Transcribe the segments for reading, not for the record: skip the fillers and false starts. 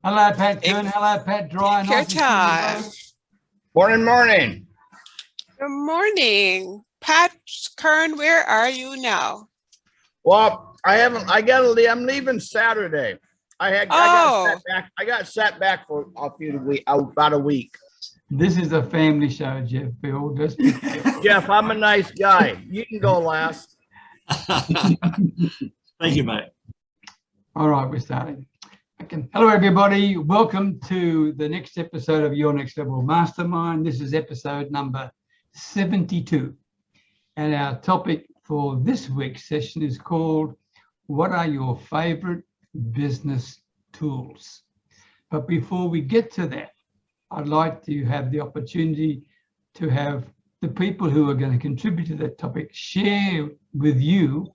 Hello, Pat Kern. Hello, Pat Dry. Take your time. Morning. Good morning. Pat Kern, where are you now? Well, I'm leaving Saturday. I got set back for about a week. This is a family show, Jeff. Bill, just be careful. Jeff, I'm a nice guy. You can go last. Thank you, mate. All right, we're starting. Okay. Hello, everybody. Welcome to the next episode of Your Next Level Mastermind. This is episode number 72. And our topic for this week's session is called, What are your favorite business tools? But before we get to that, I'd like to have the opportunity to have the people who are going to contribute to that topic share with you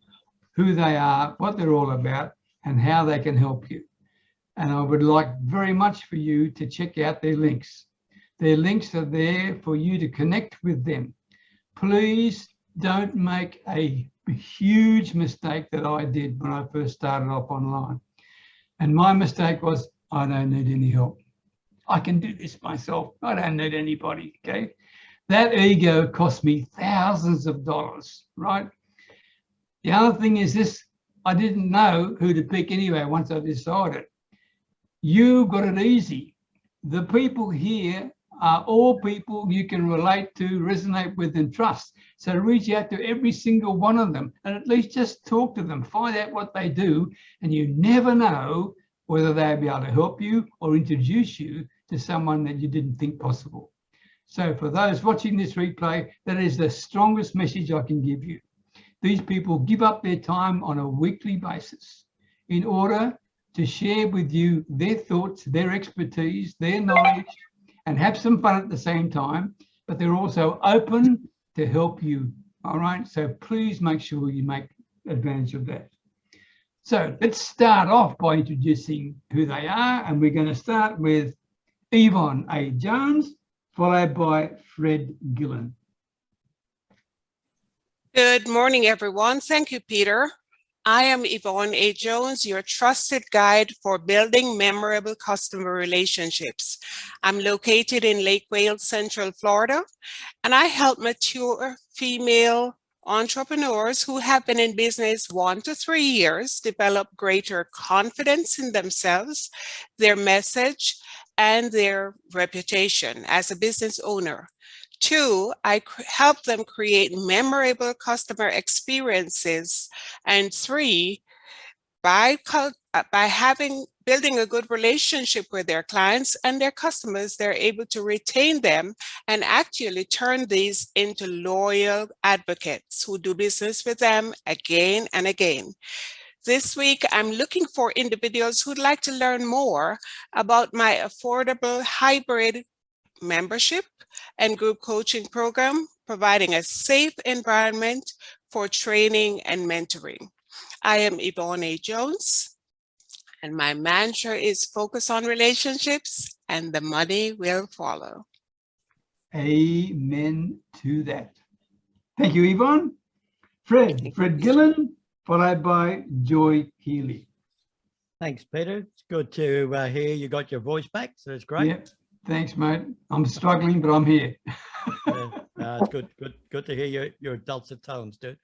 who they are, what they're all about, and how they can help you. And I would like very much for you to check out their links. Their links are there for you to connect with them. Please don't make a huge mistake that I did when I first started off online. And my mistake was, I don't need any help. I can do this myself. I don't need anybody, okay? That ego cost me thousands of dollars, right? The other thing is this, I didn't know who to pick anyway once I decided. You got it easy. The people here are all people you can relate to, resonate with, and trust. So reach out to every single one of them and at least just talk to them, find out what they do, and you never know whether they'll be able to help you or introduce you to someone that you didn't think possible. So for those watching this replay, that is the strongest message I can give you. These people give up their time on a weekly basis in order to share with you their thoughts, their expertise, their knowledge, and have some fun at the same time, but they're also open to help you, all right? So please make sure you make advantage of that. So let's start off by introducing who they are, and we're going to start with Yvonne A. Jones, followed by Fred Gillen. Good morning, everyone. Thank you, Peter. I am Yvonne A. Jones, your trusted guide for building memorable customer relationships. I'm located in Lake Wales, Central Florida, and I help mature female entrepreneurs who have been in business 1 to 3 years develop greater confidence in themselves, their message, and their reputation as a business owner. 2, I help them create memorable customer experiences. And 3, by building a good relationship with their clients and their customers, they're able to retain them and actually turn these into loyal advocates who do business with them again and again. This week, I'm looking for individuals who'd like to learn more about my affordable hybrid membership and group coaching program, providing a safe environment for training and mentoring. I am Yvonne A. Jones, and my mantra is focus on relationships and the money will follow. Amen to that. Thank you, Yvonne. Fred Gillen, followed by Joy Healy. Thanks, Peter. It's good to hear you got your voice back, so it's great. Yeah, thanks, mate. I'm struggling, but I'm here. It's good to hear your dulcet tones, dude.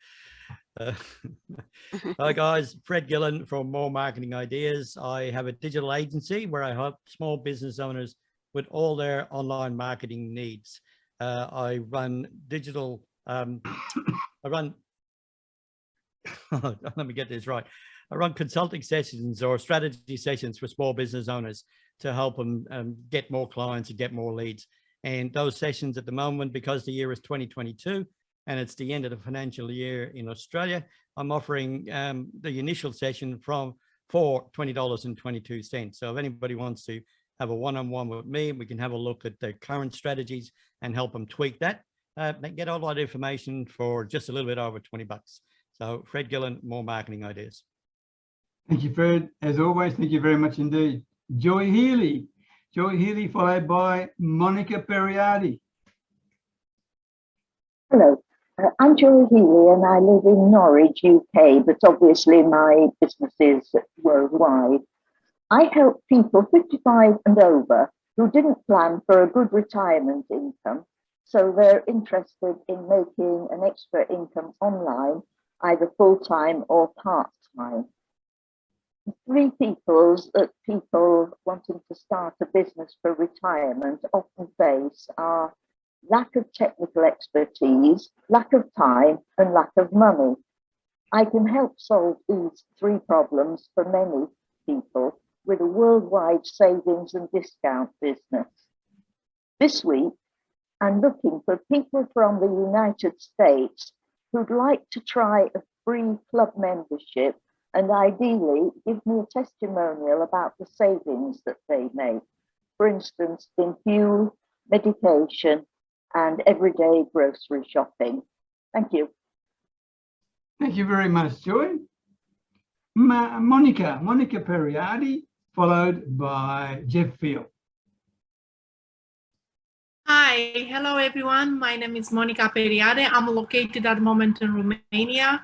Hi guys, Fred Gillen from More Marketing Ideas. I have a digital agency where I help small business owners with all their online marketing needs. I run digital, let me get this right. I run consulting sessions or strategy sessions for small business owners to help them get more clients and get more leads. And those sessions at the moment, because the year is 2022 and it's the end of the financial year in Australia, I'm offering the initial session for $20.22. So if anybody wants to have a one-on-one with me, we can have a look at the current strategies and help them tweak that. Get all that information for just a little bit over 20 bucks. So Fred Gillen, More Marketing Ideas. Thank you, Fred. As always, thank you very much indeed. Joy Healy. Joy Healy, followed by Monica Periardi. Hello, I'm Joy Healy and I live in Norwich, UK, but obviously my business is worldwide. I help people 55 and over who didn't plan for a good retirement income, so they're interested in making an extra income online, either full-time or part-time. Three peoples that people wanting to start a business for retirement often face are lack of technical expertise, lack of time, and lack of money. I can help solve these three problems for many people with a worldwide savings and discount business. This week, I'm looking for people from the United States who'd like to try a free club membership and ideally give me a testimonial about the savings that they make, for instance, in fuel, medication, and everyday grocery shopping. Thank you. Thank you very much, Joy. Monica Periardi, followed by Jeff Field. Hi, hello everyone. My name is Monica Periade. I'm located at the moment in Romania.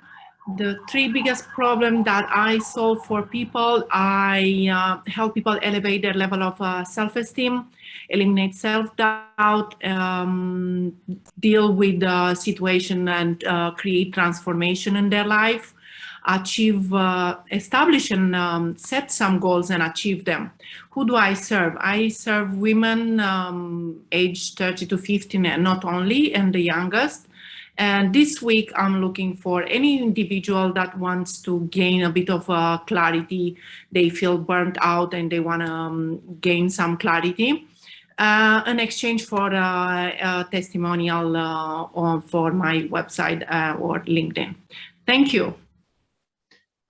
The three biggest problems that I solve for people, I help people elevate their level of self-esteem, eliminate self-doubt, deal with the situation and create transformation in their life, achieve, establish and set some goals and achieve them. Who do I serve? I serve women aged 30 to 15 and not only, and the youngest. And this week I'm looking for any individual that wants to gain a bit of clarity. They feel burnt out and they want to gain some clarity. In exchange for a testimonial for my website or LinkedIn. Thank you.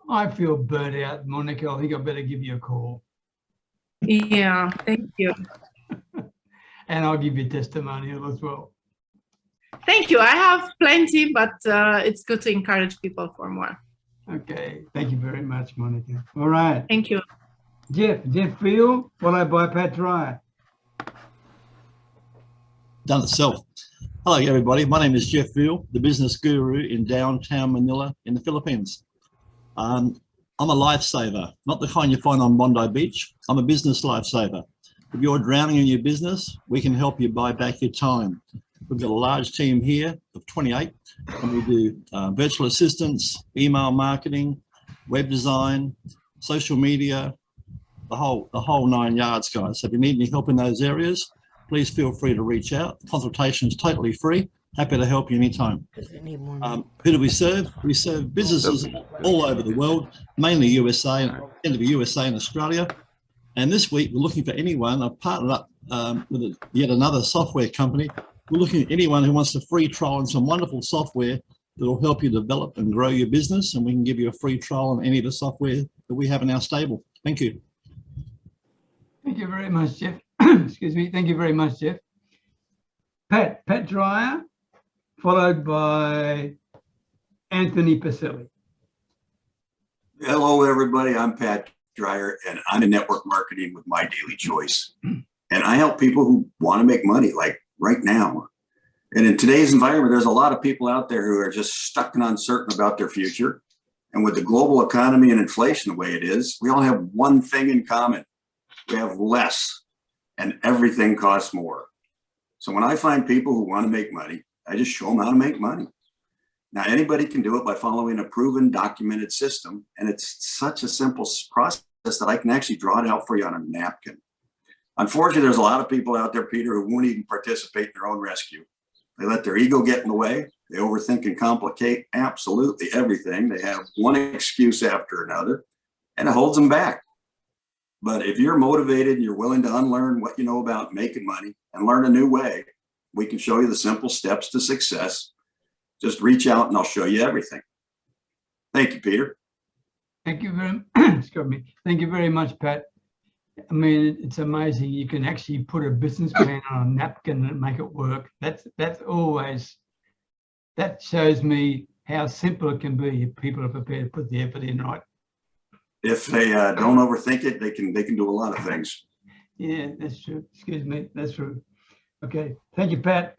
I feel burnt out, Monica. I think I better give you a call. Yeah, thank you. And I'll give you a testimonial as well. Thank you. I have plenty, but it's good to encourage people for more. Okay. Thank you very much, Monica. All right. Thank you. Jeff Field, followed by Pat Dreyer. Done itself. Hello, everybody. My name is Jeff Field, the business guru in downtown Manila in the Philippines. I'm a lifesaver, not the kind you find on Bondi Beach. I'm a business lifesaver. If you're drowning in your business, we can help you buy back your time. We've got a large team here of 28, and we do virtual assistants, email marketing, web design, social media, the whole 9 yards, guys. So if you need any help in those areas, please feel free to reach out. The consultation is totally free. Happy to help you anytime. Who do we serve? We serve businesses all over the world, mainly USA, and the USA and Australia. And this week, we're looking for anyone. I've partnered up with yet another software company. We're looking at anyone who wants a free trial on some wonderful software that will help you develop and grow your business. And we can give you a free trial on any of the software that we have in our stable. Thank you. Thank you very much, Jeff. Excuse me. Thank you very much, Jeff. Pat Dreyer, followed by Anthony Pacelli. Hello, everybody. I'm Pat Dreyer, and I'm in network marketing with My Daily Choice. And I help people who want to make money, like right now. And in today's environment, there's a lot of people out there who are just stuck and uncertain about their future. And with the global economy and inflation the way it is, we all have one thing in common. We have less, and everything costs more. So when I find people who want to make money, I just show them how to make money. Now, anybody can do it by following a proven, documented system. And it's such a simple process that I can actually draw it out for you on a napkin. Unfortunately, there's a lot of people out there, Peter, who won't even participate in their own rescue. They let their ego get in the way. They overthink and complicate absolutely everything. They have one excuse after another, and it holds them back. But if you're motivated and you're willing to unlearn what you know about making money and learn a new way, we can show you the simple steps to success. Just reach out and I'll show you everything. Thank you, Peter. Thank you very excuse me. Thank you very much, Pat. I mean, it's amazing. You can actually put a business plan on a napkin and make it work. That shows me how simple it can be if people are prepared to put the effort in, right? If they don't overthink it, they can do a lot of things. Yeah, that's true. Excuse me, that's true. Okay, thank you, Pat.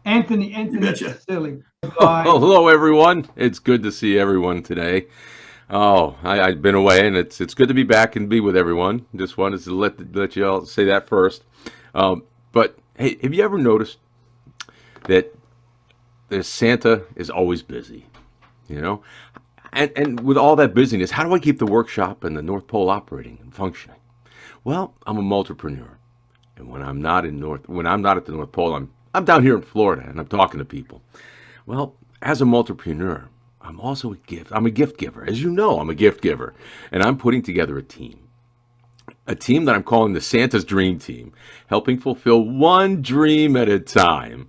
Anthony betcha. Pacelli. Oh, hello, everyone. It's good to see everyone today. Oh, I've been away, and it's good to be back and be with everyone. Just wanted to let you all say that first. But hey, have you ever noticed that Santa is always busy? You know, and with all that busyness, how do I keep the workshop and the North Pole operating and functioning? Well, I'm a multipreneur, and when I'm not at the North Pole, I'm down here in Florida, and I'm talking to people. Well, as a multipreneur, I'm also a gift. I'm a gift giver. As you know, I'm a gift giver, and I'm putting together a team that I'm calling the Santa's Dream Team, helping fulfill one dream at a time.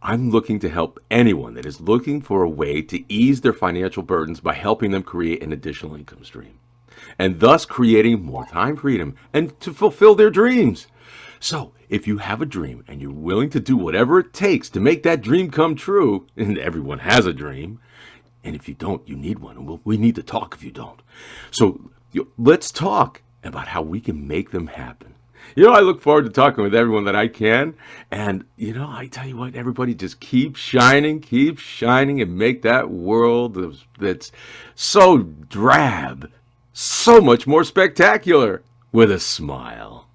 I'm looking to help anyone that is looking for a way to ease their financial burdens by helping them create an additional income stream, and thus creating more time freedom and to fulfill their dreams. So if you have a dream and you're willing to do whatever it takes to make that dream come true, and everyone has a dream, and if you don't, you need one, and we need to talk if you don't. So let's talk about how we can make them happen. I look forward to talking with everyone that I can. And, I tell you what, everybody just keep shining, and make that world that's so drab so much more spectacular with a smile.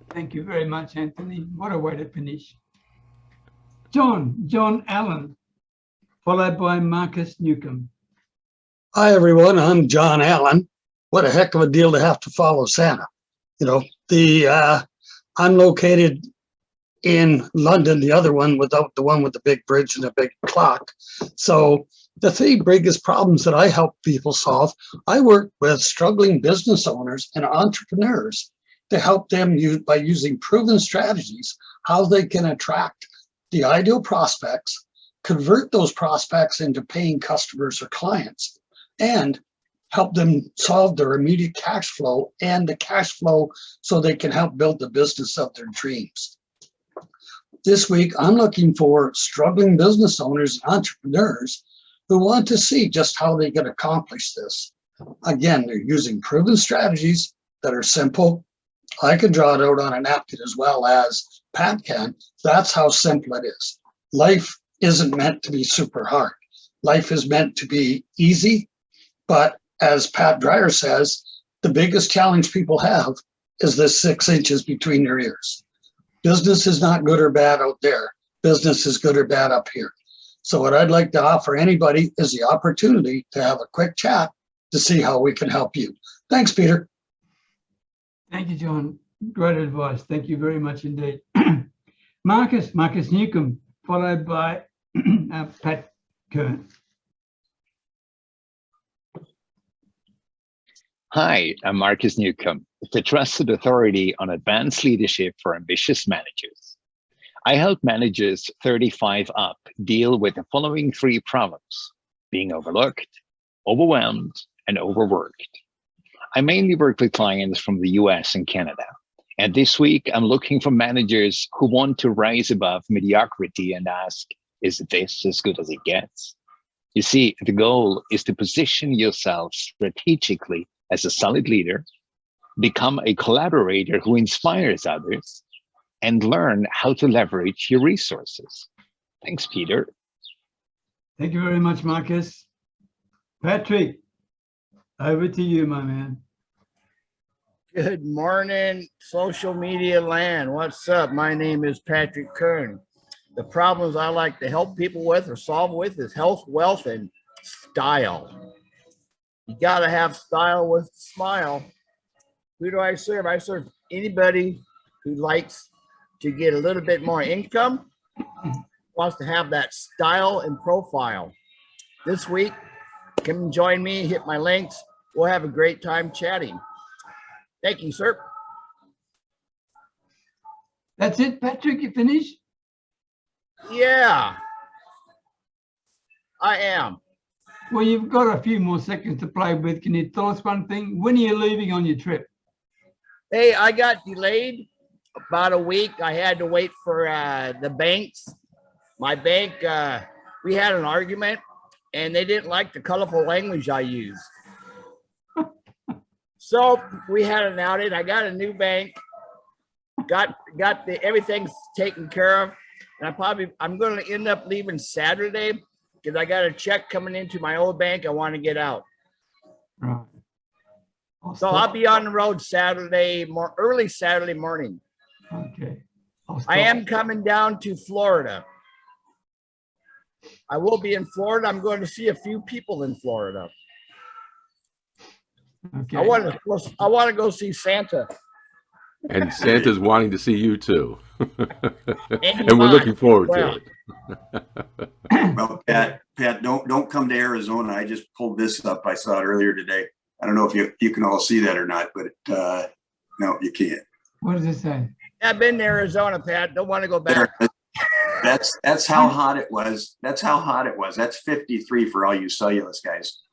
Thank you very much, Anthony. What a way to finish. John Allen, followed by Markus Neukom. Hi, everyone. I'm John Allen. What a heck of a deal to have to follow Santa. I'm located in London, the other one without the one with the big bridge and the big clock. So the three biggest problems that I help people solve, I work with struggling business owners and entrepreneurs to help them by using proven strategies, how they can attract the ideal prospects, convert those prospects into paying customers or clients, and help them solve their immediate cash flow and the cash flow so they can help build the business of their dreams. This week, I'm looking for struggling business owners and entrepreneurs who want to see just how they can accomplish this. Again, they're using proven strategies that are simple. I can draw it out on a napkin as well as Pat can. That's how simple it is. Life isn't meant to be super hard. Life is meant to be easy, but as Pat Dreyer says, the biggest challenge people have is this 6 inches between their ears. Business is not good or bad out there. Business is good or bad up here. So what I'd like to offer anybody is the opportunity to have a quick chat to see how we can help you. Thanks, Peter. Thank you, John. Great advice. Thank you very much indeed. Markus Neukom, followed by Pat Kern. Hi, I'm Markus Neukom, the trusted authority on advanced leadership for ambitious managers. I help managers 35 up deal with the following 3 problems: being overlooked, overwhelmed, and overworked. I mainly work with clients from the US and Canada. And this week, I'm looking for managers who want to rise above mediocrity and ask, is this as good as it gets? You see, the goal is to position yourself strategically as a solid leader, become a collaborator who inspires others, and learn how to leverage your resources. Thanks, Peter. Thank you very much, Markus. Patrick, over to you, my man. Good morning, social media land. What's up? My name is Patrick Kern. The problems I like to help people with or solve with is health, wealth, and style. You got to have style with a smile. Who do I serve? I serve anybody who likes to get a little bit more income, wants to have that style and profile. This week, come and join me, hit my links. We'll have a great time chatting. Thank you, sir. That's it, Patrick, you finished? Yeah, I am. Well, you've got a few more seconds to play with. Can you tell us one thing? When are you leaving on your trip? Hey, I got delayed about a week. I had to wait for the banks. My bank, we had an argument and they didn't like the colorful language I used. So we had an outage. I got a new bank, got everything's taken care of. And I'm going to end up leaving Saturday. because I got a check coming into my old bank. I want to get out. Right. So I'll be on the road early Saturday morning. Okay. I am coming down to Florida. I will be in Florida. I'm going to see a few people in Florida. Okay. I want to go see Santa. And Santa's wanting to see you too. And And we're looking forward to it. Well, Pat, don't come to Arizona. I just pulled this up. I saw it earlier today. I don't know if you can all see that or not, but no, you can't. What does it say? I've been to Arizona, Pat. Don't want to go back. That's how hot it was. That's how hot it was. That's 53 for all you cellulose guys.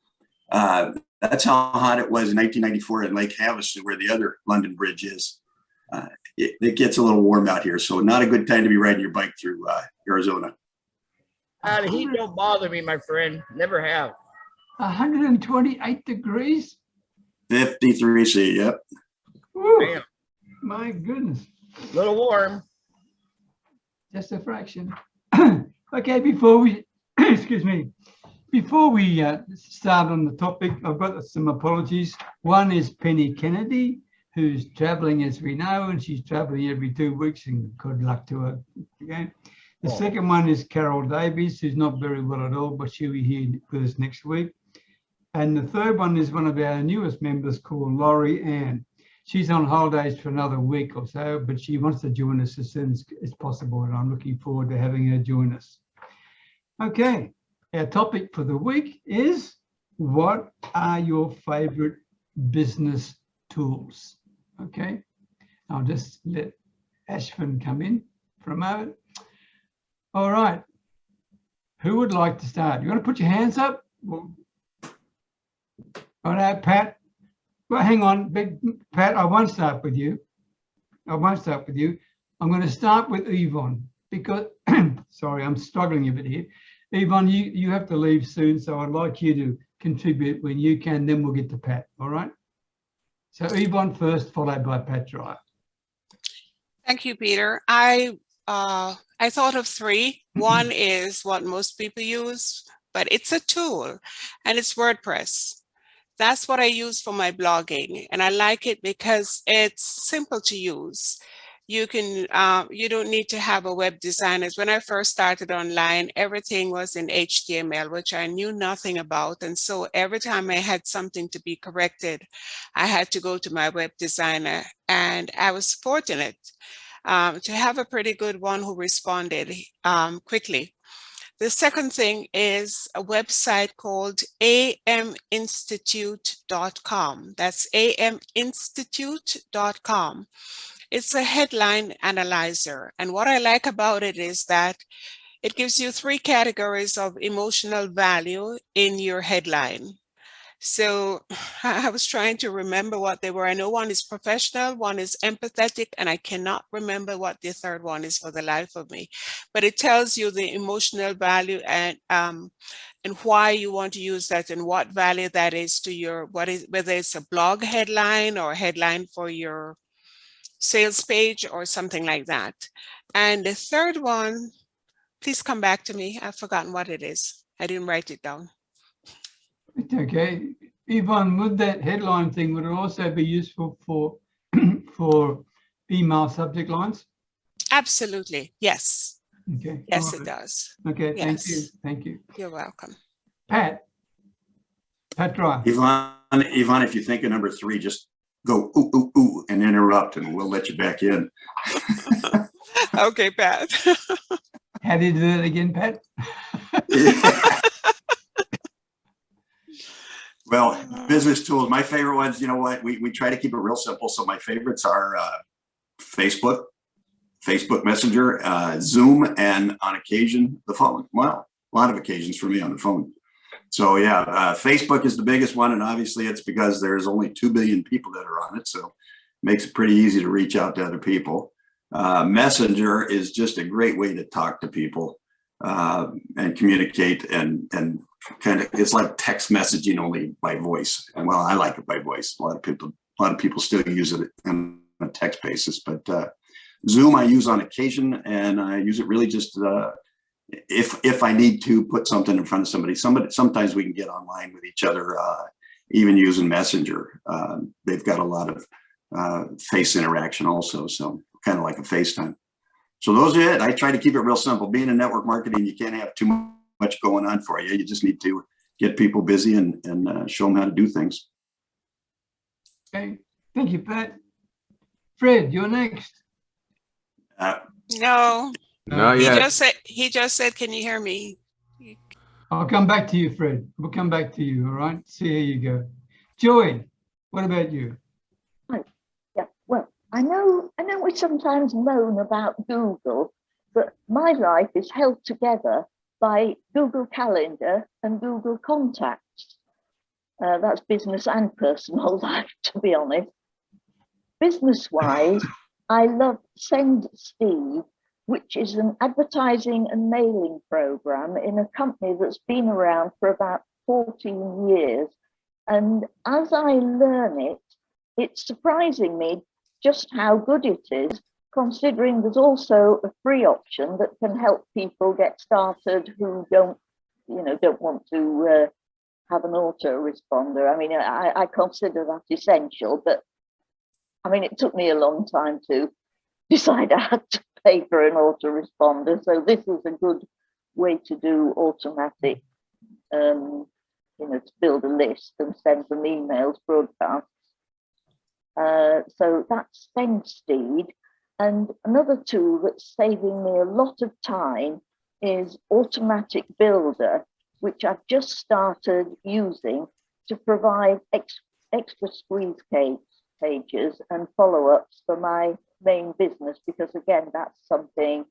That's how hot it was in 1994 in Lake Havasu, where the other London Bridge is. It gets a little warm out here, so not a good time to be riding your bike through Arizona. The heat don't bother me, my friend. Never have. 128 degrees? 53 C, yep. Woo, Damn. my goodness. A little warm. Just a fraction. Okay, before we, excuse me, before we start on the topic, I've got some apologies. One is Penny Kennedy, who's traveling, as we know, and she's traveling every 2 weeks, and good luck to her. Okay. The second one is Carol Davies, who's not very well at all, but she'll be here with us next week. And the third one is one of our newest members called Laurie Ann. She's on holidays for another week or so, but she wants to join us as soon as possible, and I'm looking forward to having her join us. Okay, our topic for the week is, what are your favorite business tools? Okay, I'll just let Ashwin come in for a moment. All right, who would like to start? You want to put your hands up? All right, Pat. Well, hang on, Big Pat, I won't start with you. I'm going to start with Yvonne because, sorry, I'm struggling a bit here. Yvonne, you have to leave soon, so I'd like you to contribute when you can, then we'll get to Pat, all right? So Yvonne first, followed by Pat Dryer. Thank you, Peter. I thought of three. One is what most people use, but it's a tool, and it's WordPress. That's what I use for my blogging, and I like it because it's simple to use. You can, you don't need to have a web designer. When I first started online, everything was in HTML, which I knew nothing about. And so every time I had something to be corrected, I had to go to my web designer, and I was fortunate to have a pretty good one who responded quickly. The second thing is a website called aminstitute.com. That's aminstitute.com. It's a headline analyzer. And what I like about it is that it gives you 3 categories of emotional value in your headline. So I was trying to remember what they were. I know one is professional, one is empathetic, and I cannot remember what the third one is for the life of me. But it tells you the emotional value and why you want to use that and what value that is to your, whether it's a blog headline or a headline for your sales page or something like that. And the third one, please come back to me. I've forgotten what it is. I didn't write it down. It's okay. Yvonne, would that headline thing, would it also be useful for for email subject lines? Absolutely, yes. Okay. Yes, right. it does. Okay, yes. Thank you. You're welcome. Pat Dryer. Yvonne, if you think of number 3, just go ooh, ooh, ooh, and interrupt, and we'll let you back in. Okay, Pat. How did you do that again, Pat? Well, business tools, my favorite ones, you know what, we try to keep it real simple. So my favorites are Facebook Messenger, Zoom, and on occasion, the phone. Well, a lot of occasions for me on the phone. So yeah, Facebook is the biggest one. And obviously it's because there's only 2 billion people that are on it. So it makes it pretty easy to reach out to other people. Messenger is just a great way to talk to people and communicate and kind of, it's like text messaging only by voice. And well, I like it by voice. A lot of people still use it on a text basis, but Zoom I use on occasion, and I use it really just if I need to put something in front of somebody, sometimes we can get online with each other, even using Messenger. They've got a lot of face interaction also, so kind of like a FaceTime. So those are it. I try to keep it real simple. Being in network marketing, you can't have too much going on for you. You just need to get people busy and show them how to do things. Okay, thank you, Pat. Fred, you're next. No, Not he yet. just said, can you hear me? I'll come back to you, Fred. We'll come back to you, all right? See how you go. Joy, what about you? Yeah, well, I know we sometimes moan about Google, but my life is held together by Google Calendar and Google Contacts. That's business and personal life, to be honest. Business-wise, I love Send Steve, which is an advertising and mailing program in a company that's been around for about 14 years. And as I learn it, it's surprising me just how good it is, considering there's also a free option that can help people get started who don't want to have an autoresponder. I mean, I consider that essential, but I mean, it took me a long time to decide I had to pay for an autoresponder. So this is a good way to do automatic, to build a list and send them emails, broadcasts. So that's SendSteed. And another tool that's saving me a lot of time is Automatic Builder, which I've just started using to provide extra squeeze pages and follow-ups for my main business, because again, that's something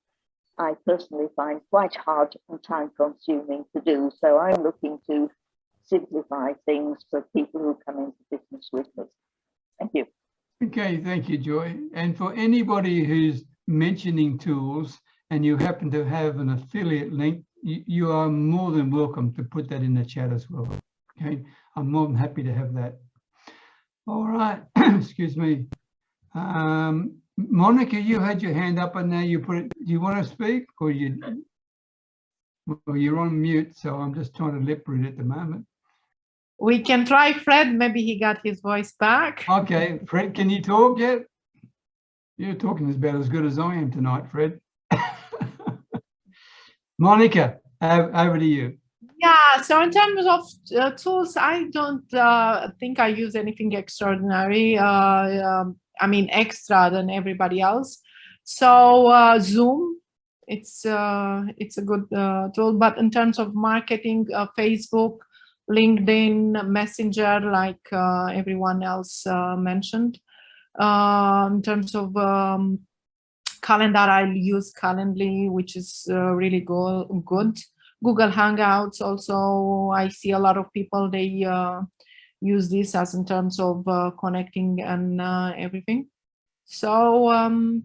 I personally find quite hard and time-consuming to do. So I'm looking to simplify things for people who come into business with me. Thank you. Okay, thank you, Joy. And for anybody who's mentioning tools and you happen to have an affiliate link, you are more than welcome to put that in the chat as well. Okay, I'm more than happy to have that. All right, excuse me. Monica, you had your hand up and now you put it. Do you want to speak or you're on mute? So I'm just trying to lip read at the moment. We can try Fred. Maybe he got his voice back. Okay, Fred, can you talk yet? You're talking about as good as I am tonight, Fred. Monica, over to you. Yeah, so in terms of tools, I don't think I use anything extraordinary. I mean, extra than everybody else. So Zoom, it's a good tool. But in terms of marketing, Facebook, LinkedIn, Messenger, like everyone else mentioned. In terms of calendar, I use Calendly, which is really good. Google Hangouts also, I see a lot of people, they use this as in terms of connecting and everything. So I'm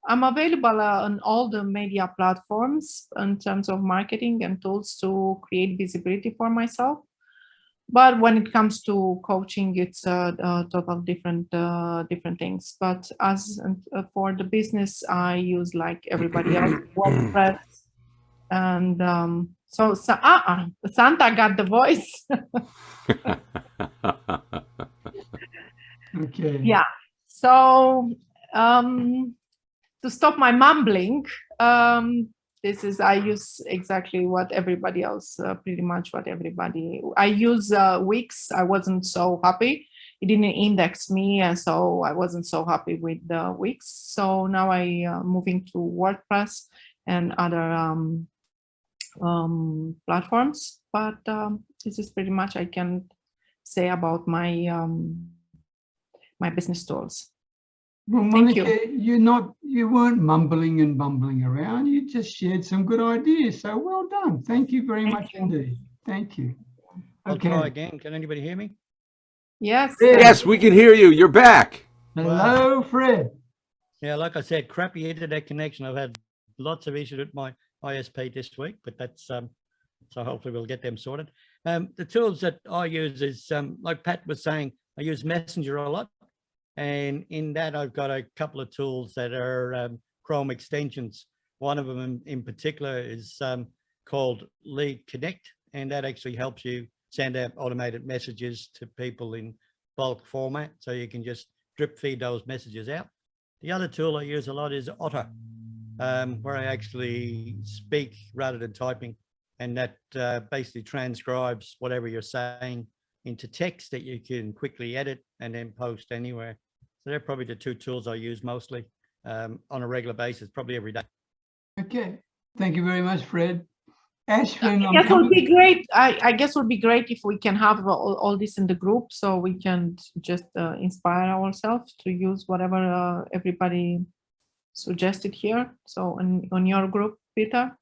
available on all the media platforms in terms of marketing and tools to create visibility for myself. But when it comes to coaching, it's total different things. But as for the business, I use like everybody else, Wordpress. And so Santa got the voice. Okay. Yeah. So to stop my mumbling, I use exactly what everybody else, pretty much what everybody. I use Wix. I wasn't so happy. It didn't index me, and so I wasn't so happy with Wix. So now I moving to WordPress and other platforms. But this is pretty much I can say about my my business tools. Well, Thank Monica, you weren't mumbling and bumbling around. You just shared some good ideas. So well done. Thank you very much indeed. Thank you. Okay. I'll try again. Can anybody hear me? Yes. Yes, we can hear you. You're back. Hello, Fred. Yeah, like I said, crappy internet connection. I've had lots of issues with my ISP this week, but that's so hopefully we'll get them sorted. The tools that I use is like Pat was saying, I use Messenger a lot. And in that, I've got a couple of tools that are Chrome extensions One of them in particular is called Lead Connect, and that actually helps you send out automated messages to people in bulk format, so you can just drip feed those messages out. The other tool I use a lot is Otter, where I actually speak rather than typing, and that basically transcribes whatever you're saying into text that you can quickly edit and then post anywhere. So they're probably the two tools I use mostly on a regular basis, probably every day. Okay, thank you very much, Fred. Ashwin, I guess would be great. I guess would be great if we can have all this in the group, so we can just inspire ourselves to use whatever everybody suggested here. So on your group, Peter.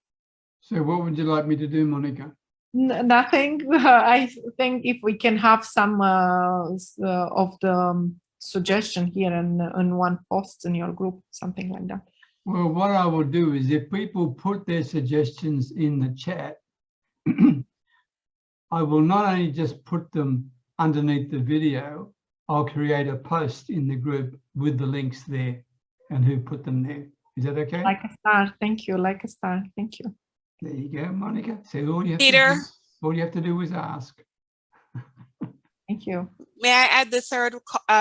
So what would you like me to do, Monica? Nothing. I think if we can have some of the suggestion here in one post in your group, something like that. Well, what I will do is if people put their suggestions in the chat, I will not only just put them underneath the video, I'll create a post in the group with the links there and who put them there. Is that okay? Like a star. Thank you. Like a star. Thank you. There you go, Monica. So all you have Peter. all you have to do is ask. Thank you. May I add the third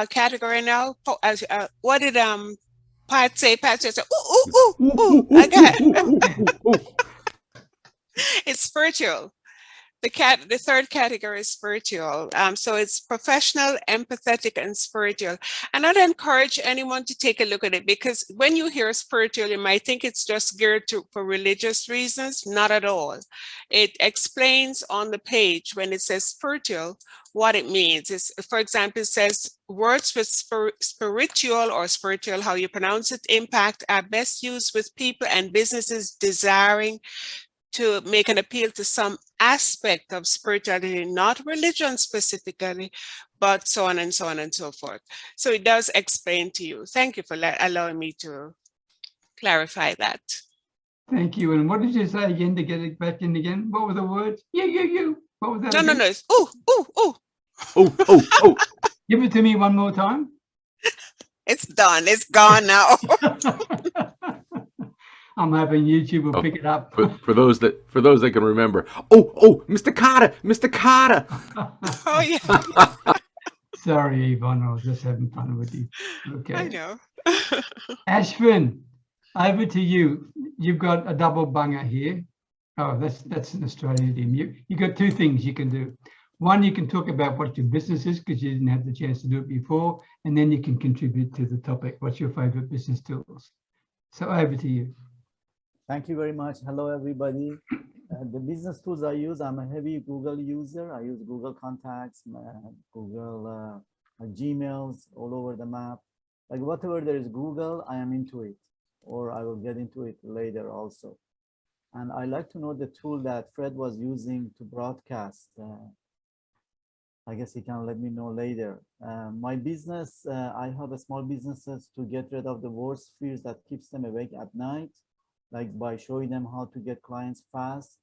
category now? What did Pat say? Pat said, ooh, I got it. It's spiritual. The third category is spiritual. So it's professional, empathetic, and spiritual. And I'd encourage anyone to take a look at it, because when you hear spiritual, you might think it's just geared for religious reasons. Not at all. It explains on the page when it says spiritual, what it means. It's, for example, it says words with spiritual or spiritual, how you pronounce it, impact are best used with people and businesses desiring to make an appeal to some aspect of spirituality, not religion specifically, but so on and so on and so forth. So it does explain to you. Thank you for allowing me to clarify that. Thank you. And what did you say again to get it back in again? What were the words? You. What was that? No, again? no. It's ooh. Oh. Give it to me one more time. It's done. It's gone now. I'm hoping YouTube will pick it up. For those that can remember. Oh, Mr. Carter. Oh yeah. Sorry, Yvonne, I was just having fun with you. Okay. I know. Ashwin, over to you. You've got a double bunger here. Oh, that's an Australian idiom. You got two things you can do. One, you can talk about what your business is because you didn't have the chance to do it before, and then you can contribute to the topic. What's your favorite business tools? So over to you. Thank you very much. Hello, everybody. The business tools I use, I'm a heavy Google user. I use Google Contacts, Google Gmails all over the map. Like whatever there is Google, I am into it, or I will get into it later also. And I like to know the tool that Fred was using to broadcast. I guess he can let me know later. My business, I have a small businesses to get rid of the worst fears that keeps them awake at night, like by showing them how to get clients fast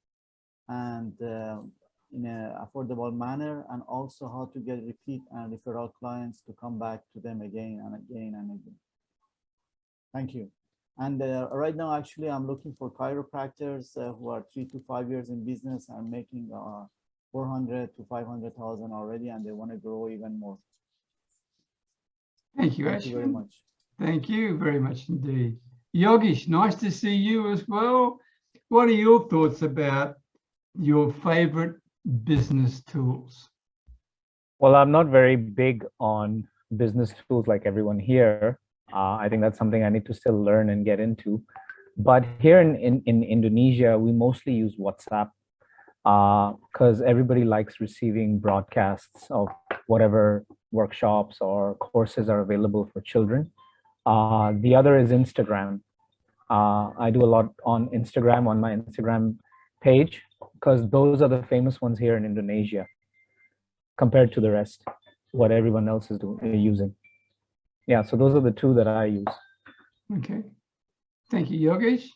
and in an affordable manner, and also how to get repeat and referral clients to come back to them again and again and again. Thank you. And right now, actually, I'm looking for chiropractors who are 3 to 5 years in business and making 400 to 500,000 already, and they want to grow even more. Thank you, Thank you very much. Thank you very much indeed. Yogesh, nice to see you as well. What are your thoughts about your favorite business tools? Well, I'm not very big on business tools like everyone here. I think that's something I need to still learn and get into. But here in Indonesia, we mostly use WhatsApp because everybody likes receiving broadcasts of whatever workshops or courses are available for children. The other is Instagram. I do a lot on Instagram, on my Instagram page, because those are the famous ones here in Indonesia compared to the rest, what everyone else is using. Yeah, so those are the two that I use. Okay. Thank you, Yogesh.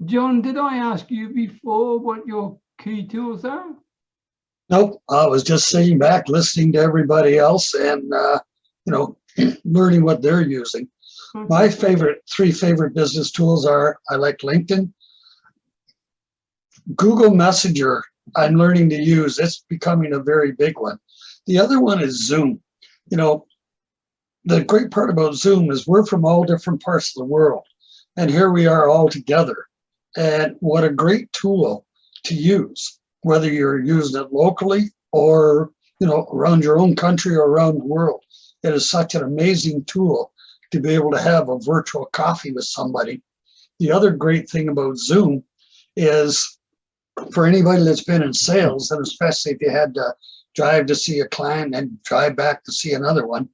John, did I ask you before what your key tools are? Nope, I was just sitting back, listening to everybody else and, learning what they're using. My three favorite business tools are, I like LinkedIn, Google Messenger. I'm learning to use. It's becoming a very big one. The other one is Zoom. You know, the great part about Zoom is we're from all different parts of the world, and here we are all together. And what a great tool to use, whether you're using it locally or, you know, around your own country or around the world. It is such an amazing tool to be able to have a virtual coffee with somebody. The other great thing about Zoom is for anybody that's been in sales, and especially if you had to drive to see a client and drive back to see another one,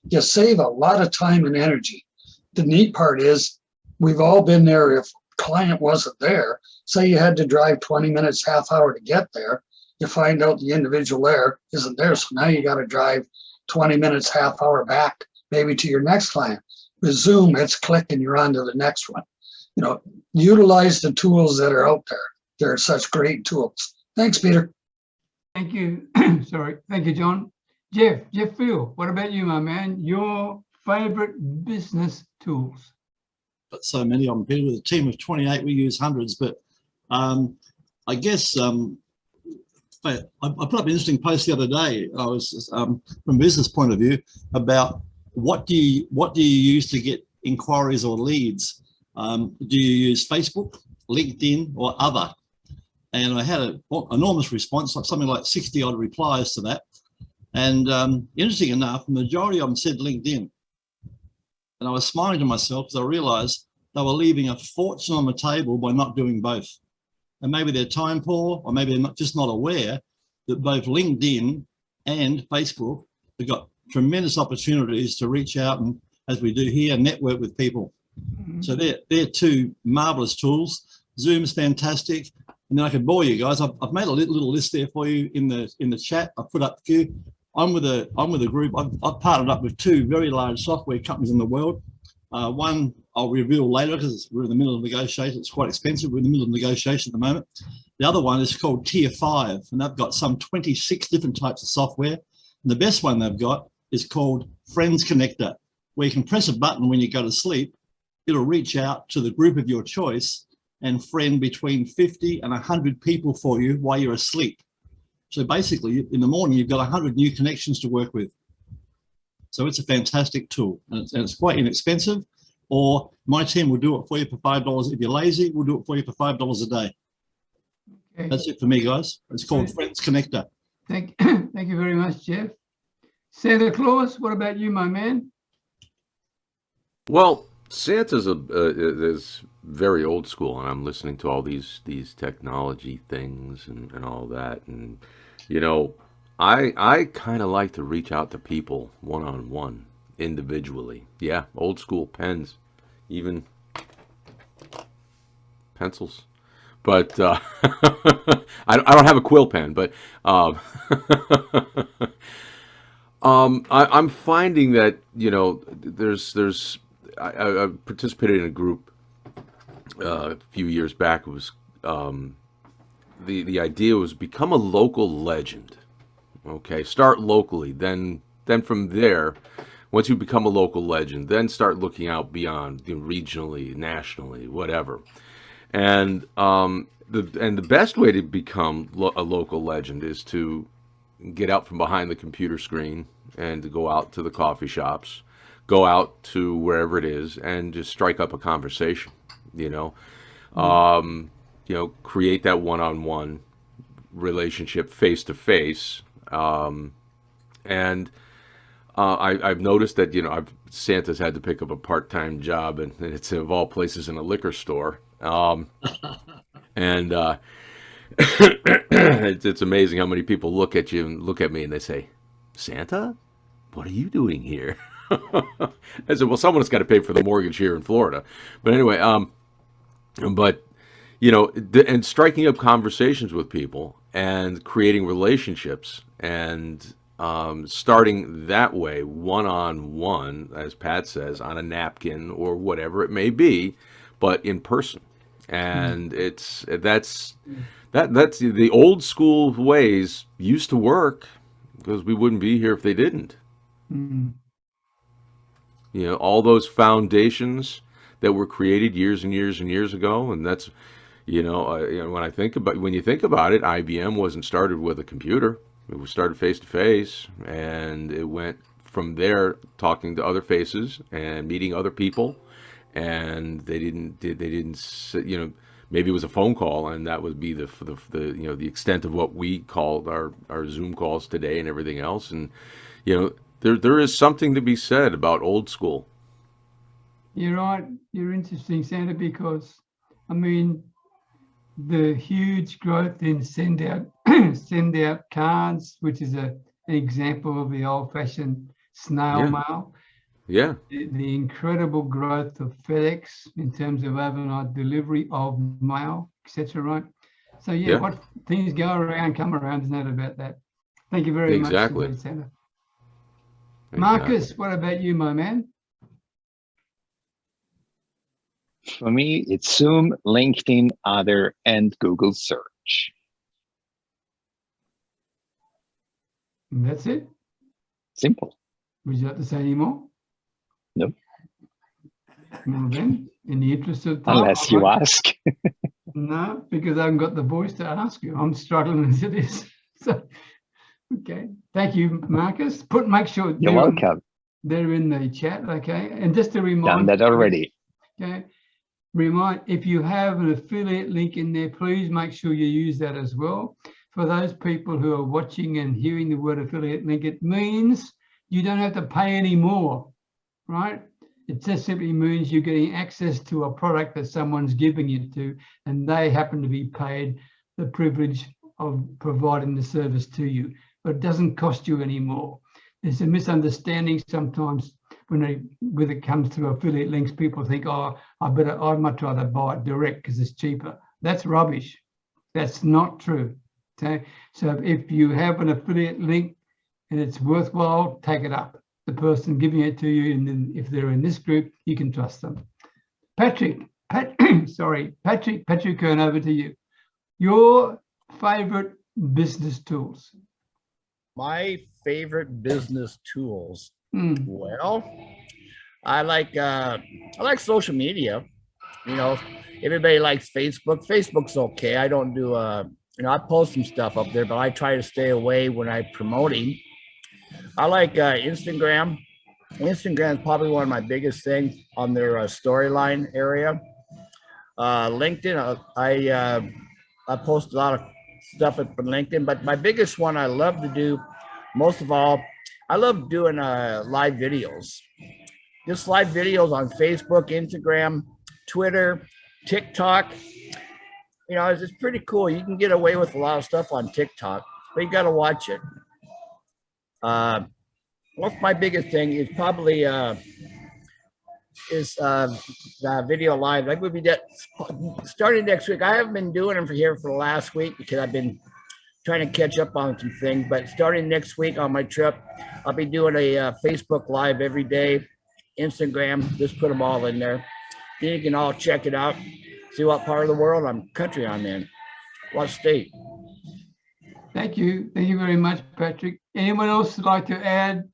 you save a lot of time and energy. The neat part is we've all been there. If client wasn't there, say you had to drive 20 minutes, half hour to get there, you find out the individual there isn't there. So now you got to drive 20 minutes, half hour back, maybe to your next client. With Zoom, it's click and you're on to the next one. You know, utilize the tools that are out there. They're such great tools. Thanks, Peter. Thank you. Sorry. Thank you, John. Jeff Field, what about you, my man? Your favorite business tools? Got so many of them, Peter. With a team of 28, we use hundreds, but I guess I put up an interesting post the other day. I was from a business point of view about what do you use to get inquiries or leads? Do you use Facebook, LinkedIn, or other? And I had an enormous response, like something like 60 odd replies to that. And interesting enough, the majority of them said LinkedIn. And I was smiling to myself because I realized they were leaving a fortune on the table by not doing both. And maybe they're time poor, or maybe they're just not aware that both LinkedIn and Facebook have got tremendous opportunities to reach out and, as we do here, network with people. So they're two marvelous tools. Zoom's fantastic. And then I could bore you guys. I've made a little list there for you in the chat. I put up a few. I'm with a group. I've partnered up with two very large software companies in the world. One I'll reveal later because we're in the middle of negotiation. It's quite expensive. We're in the middle of negotiation at the moment. The other one is called Tier 5, and they've got some 26 different types of software. And the best one they've got is called Friends Connector, where you can press a button when you go to sleep. It'll reach out to the group of your choice and friend between 50 and 100 people for you while you're asleep. So basically, in the morning, you've got 100 new connections to work with. So it's a fantastic tool, and it's quite inexpensive. Or my team will do it for you for $5. If you're lazy, we'll do it for you for $5 a day. Okay. That's it for me, guys. It's called Friends Connector. Thank you very much, Jeff. Santa Claus, what about you, my man? Well, Santa's is very old school, and I'm listening to all these technology things and all that, and you know, I kind of like to reach out to people one-on-one, individually. Yeah, old school pens, even pencils, but I don't have a quill pen, but I'm finding that, you know, I participated in a group a few years back. It was the idea was become a local legend. Okay, start locally, then from there, once you become a local legend, then start looking out beyond, you know, regionally, nationally, whatever. And the best way to become a local legend is to get out from behind the computer screen and to go out to the coffee shops, go out to wherever it is, and just strike up a conversation. You know, create that one-on-one relationship, face to face. And I've noticed that, you know, Santa's had to pick up a part-time job, and it's of all places in a liquor store. And it's amazing how many people look at you and look at me and they say, "Santa, what are you doing here?" I said, "Well, someone's got to pay for the mortgage here in Florida." But anyway, but you know, and striking up conversations with people and creating relationships and starting that way, one-on-one, as Pat says, on a napkin or whatever it may be, but in person. And that's the old school ways used to work, because we wouldn't be here if they didn't. You know, all those foundations that were created years and years and years ago. And that's, you know, when you think about it, IBM wasn't started with a computer. It was started face to face, and it went from there talking to other faces and meeting other people. And they didn't, you know, maybe it was a phone call, and that would be the you know, the extent of what we called our Zoom calls today and everything else. And, you know, there is something to be said about old school. You're right. You're interesting, Santa, because I mean, the huge growth in send out cards, which is an example of the old-fashioned snail mail. Yeah. The incredible growth of FedEx in terms of overnight delivery of mail, etc. Right. So yeah, what things go around, come around. There's no doubt about that. Thank you very much, Santa. Marcus, what about you, my man? For me, it's Zoom, LinkedIn, Other, and Google Search. And that's it? Simple. Would you like to say any more? No. Well then, in the interest of time. Unless you ask. No, because I haven't got the voice to ask you. I'm struggling as it is. So, okay. Thank you, Marcus. Make sure you're welcome. They're in the chat, okay? And just to remind done that already. Okay. If you have an affiliate link in there, please make sure you use that as well. For those people who are watching and hearing the word affiliate link, it means you don't have to pay any more, right? It just simply means you're getting access to a product that someone's giving you to, and they happen to be paid the privilege of providing the service to you, but it doesn't cost you any more. There's a misunderstanding sometimes when it comes to affiliate links. People think, oh, I'd much rather buy it direct because it's cheaper. That's rubbish. That's not true. Okay, so if you have an affiliate link and it's worthwhile, take it up. The person giving it to you, and then if they're in this group, you can trust them. Patrick Kern, over to you. Your favorite business tools? My favorite business tools. Well, I like social media. You know, everybody likes Facebook. Facebook's okay. I don't do you know, I post some stuff up there, but I try to stay away when I'm promoting. I like Instagram. Instagram is probably one of my biggest things on their storyline area. LinkedIn, I post a lot of stuff from LinkedIn, but my biggest one I love to do, most of all, I love doing live videos. Just live videos on Facebook, Instagram, Twitter, TikTok. You know, it's pretty cool. You can get away with a lot of stuff on TikTok, but you got to watch it. What's my biggest thing is probably the video live. I would be starting next week. I haven't been doing them for the last week because I've been trying to catch up on some things. But starting next week on my trip, I'll be doing a Facebook Live every day, Instagram. Just put them all in there. Then you can all check it out. See what part of the country I'm in, what state. Thank you. Thank you very much, Patrick. Anyone else like to add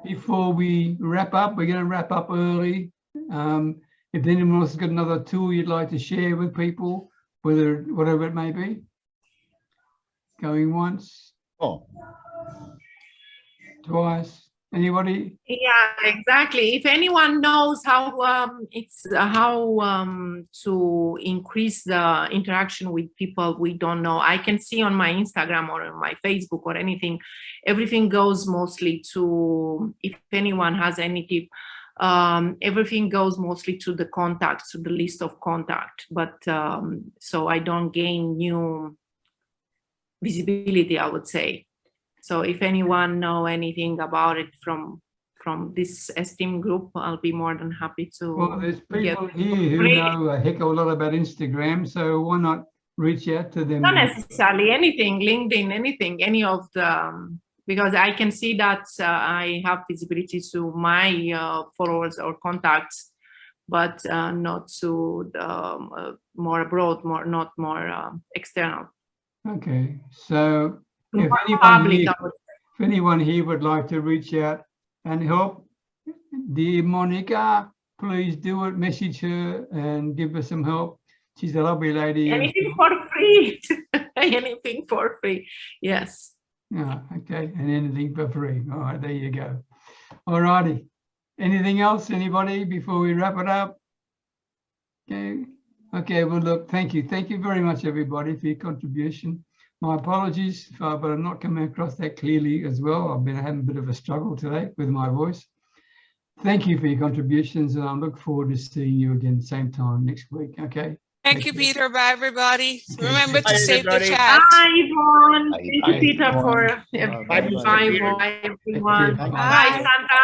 before we wrap up? We're going to wrap up early. If anyone else has got another tool you'd like to share with people, whatever it may be. Going once. Oh. Twice. Anybody? Yeah, exactly. If anyone knows how to increase the interaction with people we don't know, I can see on my Instagram or on my Facebook or anything, everything goes mostly to, if anyone has any tip, everything goes mostly to the contacts, to the list of contact. But so I don't gain new visibility, I would say. So if anyone know anything about it from this esteem group, I'll be more than happy to. Well, there's people here who know a heck of a lot about Instagram, so why not reach out to them? Not necessarily anything, LinkedIn, anything, any of the, because I can see that I have visibility to my followers or contacts, but not to the more abroad, not more external. Okay, so if anyone here would like to reach out and help, Dear Monica, please do it. Message her and give her some help. She's a lovely lady. Anything for free. Anything for free. Yes. Yeah, okay. And anything for free. All right, there you go. All righty. Anything else, anybody, before we wrap it up? Okay. Okay, well, look, thank you. Thank you very much, everybody, for your contribution. My apologies if I've not come across that clearly as well. I've been having a bit of a struggle today with my voice. Thank you for your contributions, and I look forward to seeing you again same time next week. Okay. Thank you, Peter. Bye, everybody. Okay. Remember to Bye, save the everybody. chat. Bye, Yvonne. Bye. Thank you, Peter, for Bye, Mr. Peter. everyone. Thank you. Bye, Santa.